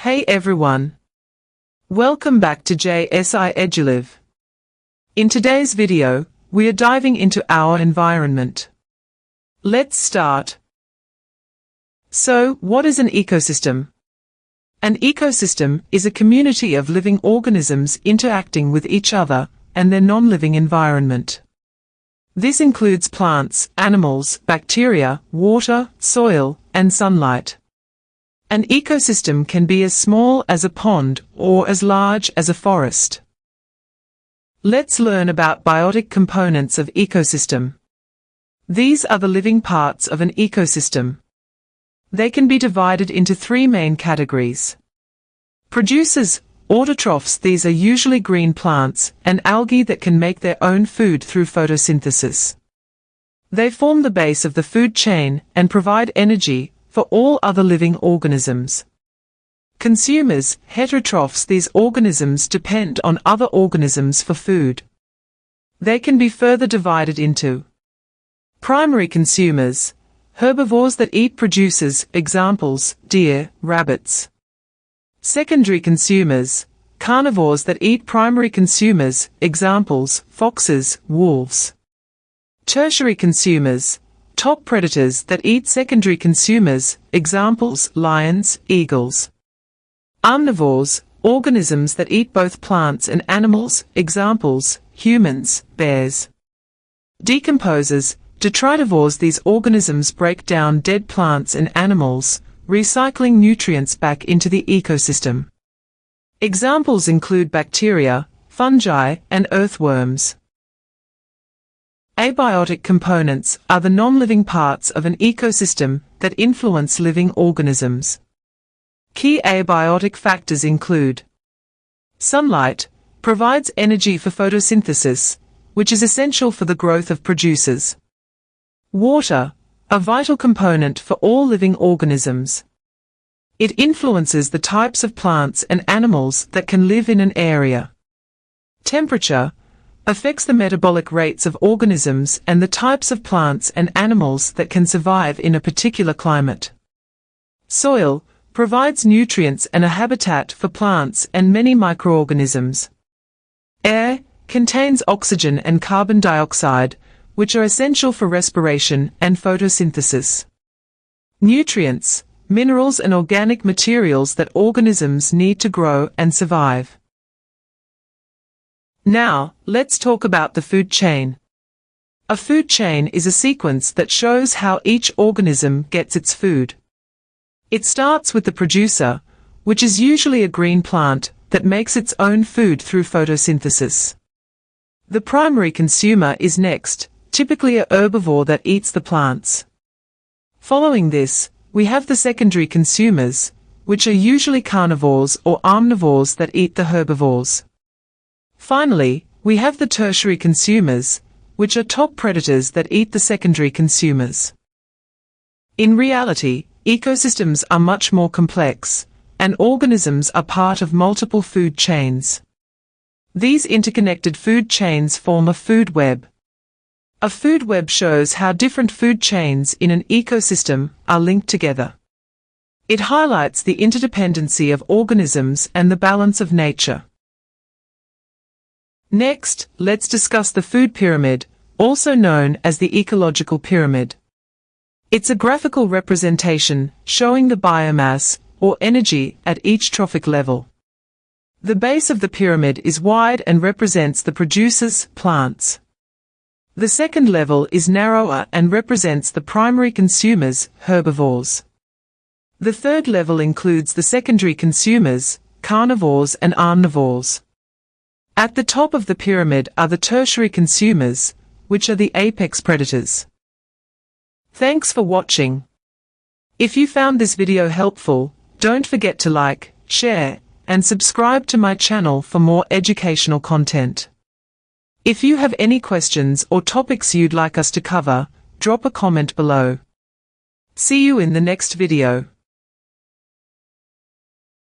Hey everyone! Welcome back to JSI EduLive. In today's video, we are diving into our environment. Let's start. So, what is an ecosystem? An ecosystem is a community of living organisms interacting with each other and their non-living environment. This includes plants, animals, bacteria, water, soil, and sunlight. An ecosystem can be as small as a pond or as large as a forest. Let's learn about biotic components of ecosystem. These are the living parts of an ecosystem. They can be divided into three main categories. Producers, autotrophs. These are usually green plants and algae that can make their own food through photosynthesis. They form the base of the food chain and provide energy for all other living organisms. Consumers, heterotrophs. These organisms depend on other organisms for food. They can be further divided into primary consumers, herbivores that eat producers, examples, deer, rabbits. Secondary consumers, carnivores that eat primary consumers, examples, foxes, wolves. Tertiary consumers, top predators that eat secondary consumers, examples, lions, eagles. Omnivores, organisms that eat both plants and animals, examples, humans, bears. Decomposers, detritivores. These organisms break down dead plants and animals, recycling nutrients back into the ecosystem. Examples include bacteria, fungi, and earthworms. Abiotic components are the non-living parts of an ecosystem that influence living organisms. Key abiotic factors include sunlight provides energy for photosynthesis, which is essential for the growth of producers. Water, a vital component for all living organisms. It influences the types of plants and animals that can live in an area. Temperature affects the metabolic rates of organisms and the types of plants and animals that can survive in a particular climate. Soil provides nutrients and a habitat for plants and many microorganisms. Air contains oxygen and carbon dioxide, which are essential for respiration and photosynthesis. Nutrients, minerals and organic materials that organisms need to grow and survive. Now, let's talk about the food chain. A food chain is a sequence that shows how each organism gets its food. It starts with the producer, which is usually a green plant that makes its own food through photosynthesis. The primary consumer is next, typically a herbivore that eats the plants. Following this, we have the secondary consumers, which are usually carnivores or omnivores that eat the herbivores. Finally, we have the tertiary consumers, which are top predators that eat the secondary consumers. In reality, ecosystems are much more complex, and organisms are part of multiple food chains. These interconnected food chains form a food web. A food web shows how different food chains in an ecosystem are linked together. It highlights the interdependency of organisms and the balance of nature. Next, let's discuss the food pyramid, also known as the ecological pyramid. It's a graphical representation showing the biomass, or energy, at each trophic level. The base of the pyramid is wide and represents the producers, plants. The second level is narrower and represents the primary consumers, herbivores. The third level includes the secondary consumers, carnivores and omnivores. At the top of the pyramid are the tertiary consumers, which are the apex predators. Thanks for watching. If you found this video helpful, don't forget to like, share, and subscribe to my channel for more educational content. If you have any questions or topics you'd like us to cover, drop a comment below. See you in the next video.